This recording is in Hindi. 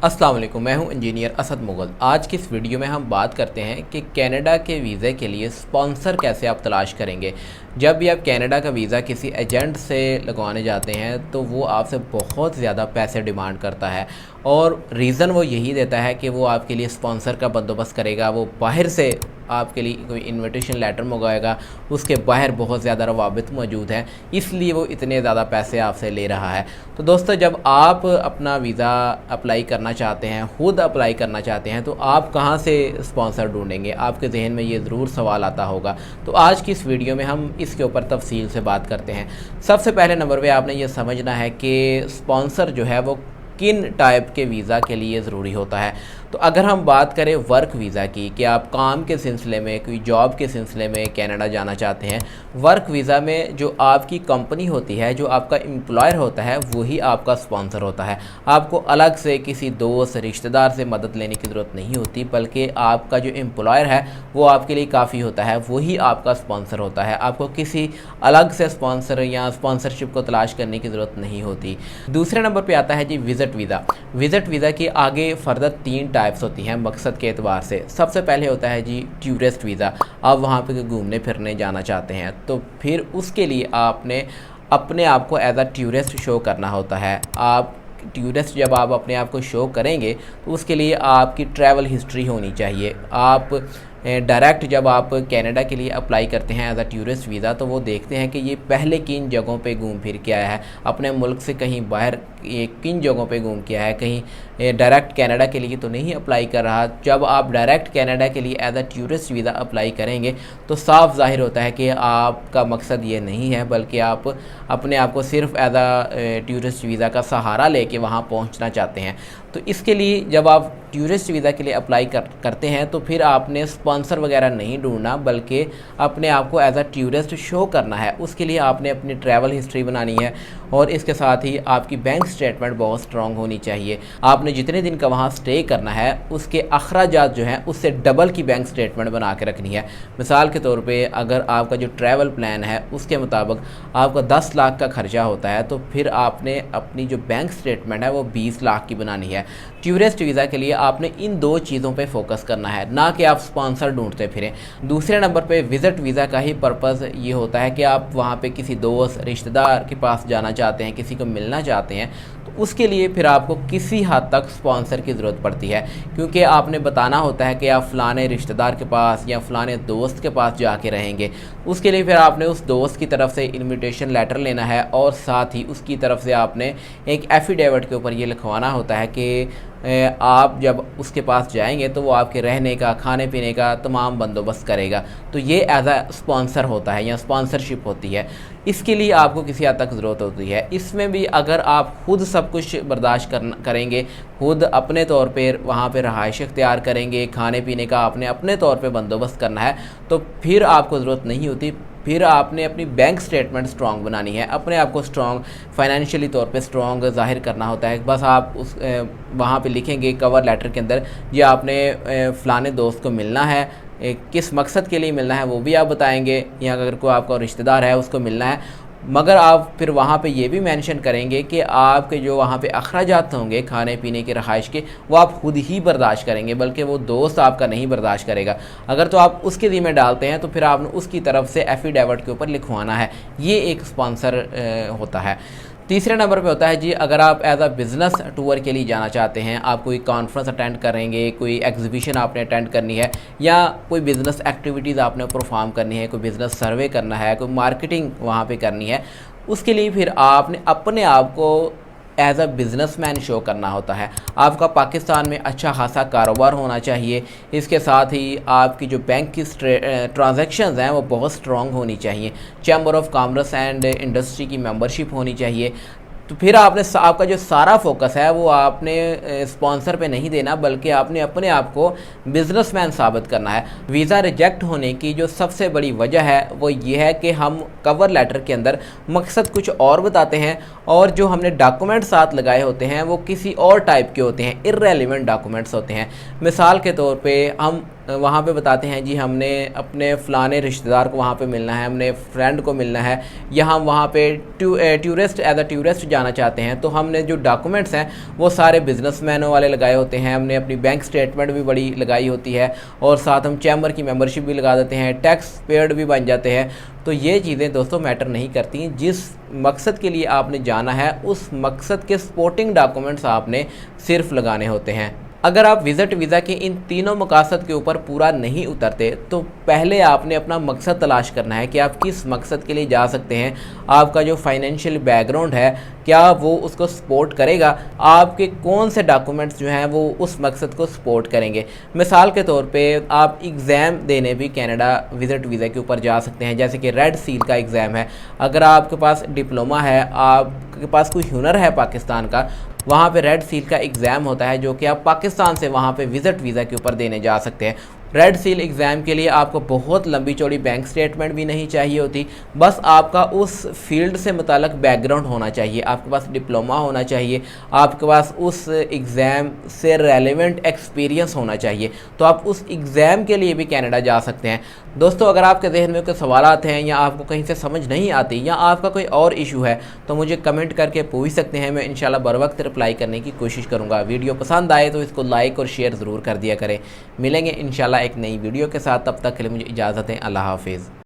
अस्सलाम वालेकुम, मैं हूं इंजीनियर असद मुगल। आज की इस वीडियो में हम बात करते हैं कि कनाडा के वीज़े के लिए स्पॉन्सर कैसे आप तलाश करेंगे। जब भी आप कनाडा का वीज़ा किसी एजेंट से लगवाने जाते हैं तो वो आपसे बहुत ज़्यादा पैसे डिमांड करता है और रीज़न वो यही देता है कि वो आपके लिए स्पॉन्सर का बंदोबस्त करेगा। वो बाहर से आपके लिए कोई इनविटेशन लेटर मंगवाएगा, उसके बाहर बहुत ज़्यादा रवाबित मौजूद हैं, इसलिए वो इतने ज़्यादा पैसे आपसे ले रहा है। तो दोस्तों, जब आप अपना वीज़ा अप्लाई करना चाहते हैं, खुद अप्लाई करना चाहते हैं, तो आप कहाँ से स्पॉन्सर ढूंढेंगे? आपके जहन में ये ज़रूर सवाल आता होगा। तो आज की इस वीडियो में हम इसके ऊपर तफसील से बात करते हैं। सबसे पहले नंबर पे आपने ये समझना है कि स्पॉन्सर जो है वो किन टाइप के वीज़ा के लिए ज़रूरी होता है। तो अगर हम बात करें वर्क वीज़ा की, कि आप काम के सिलसिले में, कोई जॉब के सिलसिले में कनाडा जाना चाहते हैं, वर्क वीज़ा में जो आपकी कंपनी होती है, जो आपका एम्प्लॉयर होता है, वही आपका स्पॉन्सर होता है। आपको अलग से किसी दोस्त रिश्तेदार से मदद लेने की ज़रूरत नहीं होती, बल्कि आपका जो एम्प्लॉयर है वो आपके लिए काफ़ी होता है, वही आपका स्पॉन्सर होता है। आपको किसी अलग से स्पॉन्सर या स्पॉन्सरशिप को तलाश करने की ज़रूरत नहीं होती। दूसरे नंबर पर आता है जी विज़िट वीज़ा। विज़िट वीज़ा की आगे फर्दर 3 टाइप्स होती हैं मकसद के एतबार से। सबसे पहले होता है जी टूरिस्ट वीज़ा। आप वहाँ पे घूमने फिरने जाना चाहते हैं, तो फिर उसके लिए आपने अपने आप को एज अ टूरिस्ट शो करना होता है। आप टूरिस्ट जब आप अपने आप को शो करेंगे तो उसके लिए आपकी ट्रैवल हिस्ट्री होनी चाहिए। आप डायरेक्ट जब आप कनाडा के लिए अप्लाई करते हैं एज अ टूरिस्ट वीज़ा, तो वो देखते हैं कि ये पहले किन जगहों पे घूम फिर के आया है, अपने मुल्क से कहीं बाहर ये किन जगहों पे घूम के आया है, कहीं डायरेक्ट कनाडा के लिए तो नहीं अप्लाई कर रहा। जब आप डायरेक्ट कनाडा के लिए as a tourist visa apply करेंगे तो साफ ज़ाहिर होता है कि आपका मकसद ये नहीं है, बल्कि आप अपने आप को सिर्फ एज अ टूरिस्ट वीज़ा का सहारा लेके वहाँ पहुँचना चाहते हैं। तो इसके लिए जब आप टूरिस्ट वीज़ा के लिए अप्लाई करते हैं तो फिर आपने स्पॉन्सर वगैरह नहीं ढूंढना, बल्कि अपने आप को एज अ टूरिस्ट शो करना है। उसके लिए आपने अपनी ट्रैवल हिस्ट्री बनानी है और इसके साथ ही आपकी बैंक स्टेटमेंट बहुत स्ट्रॉन्ग होनी चाहिए। आपने जितने दिन का वहाँ स्टे करना है उसके अखराजात जो हैं उससे डबल की बैंक स्टेटमेंट बना के रखनी है। मिसाल के तौर पे अगर आपका जो ट्रैवल प्लान है उसके मुताबिक आपका 10 लाख का खर्चा होता है, तो फिर आपने अपनी जो बैंक स्टेटमेंट है वो 20 लाख की बनानी है। टूरिस्ट वीज़ा के लिए आपने इन 2 चीज़ों पे फोकस करना है, ना कि आप स्पॉन्सर ढूंढते फिरें। दूसरे नंबर पे विज़िट वीज़ा का ही पर्पज़ ये होता है कि आप वहाँ पे किसी दोस्त रिश्तेदार के पास जाना चाहते हैं, किसी को मिलना चाहते हैं, तो उसके लिए फिर आपको किसी हद तक स्पॉन्सर की ज़रूरत पड़ती है, क्योंकि आपने बताना होता है कि आप फ़लाने रिश्तेदार के पास या फ़लाने दोस्त के पास जाके रहेंगे। उसके लिए फिर आपने उस दोस्त की तरफ से इनविटेशन लेटर लेना है और साथ ही उसकी तरफ से आपने एक एफिडेविट के ऊपर ये लिखवाना होता है कि आप जब उसके पास जाएंगे तो वो आपके रहने का, खाने पीने का तमाम बंदोबस्त करेगा। तो ये एज अ स्पॉन्सर होता है या स्पॉन्सरशिप होती है। इसके लिए आपको किसी हद तक ज़रूरत होती है। इसमें भी अगर आप खुद सब कुछ बर्दाश्त करेंगे, खुद अपने तौर पर वहाँ पर रहाइश इख्तियार करेंगे, खाने पीने का आपने अपने तौर पर बंदोबस्त करना है, तो फिर आपको ज़रूरत नहीं होती। फिर आपने अपनी बैंक स्टेटमेंट स्ट्रॉन्ग बनानी है, अपने आप को स्ट्रॉन्ग फाइनेंशियली तौर पे स्ट्रॉन्ग ज़ाहिर करना होता है। बस आप उस वहाँ पे लिखेंगे कवर लेटर के अंदर, ये आपने फ़लाने दोस्त को मिलना है, किस मकसद के लिए मिलना है वो भी आप बताएंगे, या अगर कोई आपका रिश्तेदार है उसको मिलना है। मगर आप फिर वहाँ पे ये भी मेंशन करेंगे कि आपके जो वहाँ पे अखराजात होंगे खाने पीने के, रहाइश के, वो आप खुद ही बर्दाश्त करेंगे, बल्कि वो दोस्त आपका नहीं बर्दाश्त करेगा। अगर तो आप उसके ज़िम्मे डालते हैं तो फिर आपने उसकी तरफ से एफिडेविट के ऊपर लिखवाना है। ये एक स्पॉन्सर होता है। तीसरे नंबर पे होता है जी, अगर आप एज अ बिज़नेस टूर के लिए जाना चाहते हैं, आप कोई कॉन्फ्रेंस अटेंड करेंगे, कोई एग्जीबिशन आपने अटेंड करनी है, या कोई बिज़नेस एक्टिविटीज़ आपने परफॉर्म करनी है, कोई बिज़नेस सर्वे करना है, कोई मार्केटिंग वहाँ पे करनी है, उसके लिए फिर आपने अपने आप को एज अ बिज़नेसमैन शो करना होता है। आपका पाकिस्तान में अच्छा खासा कारोबार होना चाहिए। इसके साथ ही आपकी जो बैंक की ट्रांजैक्शंस हैं वो बहुत स्ट्रॉन्ग होनी चाहिए। Chamber of commerce and industry की मेंबरशिप होनी चाहिए। तो फिर आपका जो सारा फोकस है वो आपने स्पॉन्सर पे नहीं देना, बल्कि आपने अपने आप को बिजनेसमैन साबित करना है। वीज़ा रिजेक्ट होने की जो सबसे बड़ी वजह है वो ये है कि हम कवर लेटर के अंदर मकसद कुछ और बताते हैं और जो हमने डॉक्यूमेंट साथ लगाए होते हैं वो किसी और टाइप के होते हैं, इर्रेलेवेंट डॉक्यूमेंट्स होते हैं। मिसाल के तौर पे हम वहाँ पे बताते हैं जी हमने अपने फ़लाने रिश्तेदार को वहाँ पे मिलना है, हमने फ्रेंड को मिलना है, या हम वहाँ पे टूरिस्ट एज अ टूरिस्ट जाना चाहते हैं, तो हमने जो डॉक्यूमेंट्स हैं वो सारे बिजनेसमैनों वाले लगाए होते हैं, हमने अपनी बैंक स्टेटमेंट भी बड़ी लगाई होती है और साथ हम चैम्बर की मेंबरशिप भी लगा देते हैं, टैक्स पेड भी बन जाते हैं। तो ये चीज़ें दोस्तों मैटर नहीं करती। जिस मकसद के लिए आपने जाना है उस मकसद के सपोर्टिंग डॉक्यूमेंट्स आपने सिर्फ लगाने होते हैं। अगर आप विज़िट वीज़ा के इन तीनों मकासद के ऊपर पूरा नहीं उतरते तो पहले आपने अपना मकसद तलाश करना है कि आप किस मकसद के लिए जा सकते हैं, आपका जो फाइनेंशियल बैकग्राउंड है क्या वो उसको सपोर्ट करेगा, आपके कौन से डॉक्यूमेंट्स जो हैं वो उस मकसद को सपोर्ट करेंगे। मिसाल के तौर पे आप एग्ज़ाम देने भी कनाडा विज़िट वीज़ा के ऊपर जा सकते हैं, जैसे कि रेड सील का एग्ज़ाम है। अगर आपके पास डिप्लोमा है, आपके पास कोई हुनर है पाकिस्तान का, वहाँ पे रेड सील का एग्ज़ाम होता है जो कि आप पाकिस्तान से वहाँ पे विज़िट वीज़ा के ऊपर देने जा सकते हैं। रेड सील एग्ज़ाम के लिए आपको बहुत लंबी चौड़ी बैंक स्टेटमेंट भी नहीं चाहिए होती, बस आपका उस फील्ड से मुताल्लिक़ बैकग्राउंड होना चाहिए, आपके पास डिप्लोमा होना चाहिए, आपके पास उस एग्ज़ाम से रेलेवेंट एक्सपीरियंस होना चाहिए, तो आप उस एग्ज़ाम के लिए भी कनाडा जा सकते हैं। दोस्तों अगर आपके जहन में कोई सवालात हैं या आपको कहीं से समझ नहीं आती या आपका कोई और इशू है तो मुझे कमेंट करके पूछ सकते हैं, मैं इंशाल्लाह बर वक्त रिप्लाई करने की कोशिश करूँगा। वीडियो पसंद आए तो इसको लाइक और शेयर ज़रूर कर दिया करें। मिलेंगे इंशाल्लाह एक नई वीडियो के साथ, तब तक के लिए मुझे इजाज़त है। अल्लाह हाफिज़।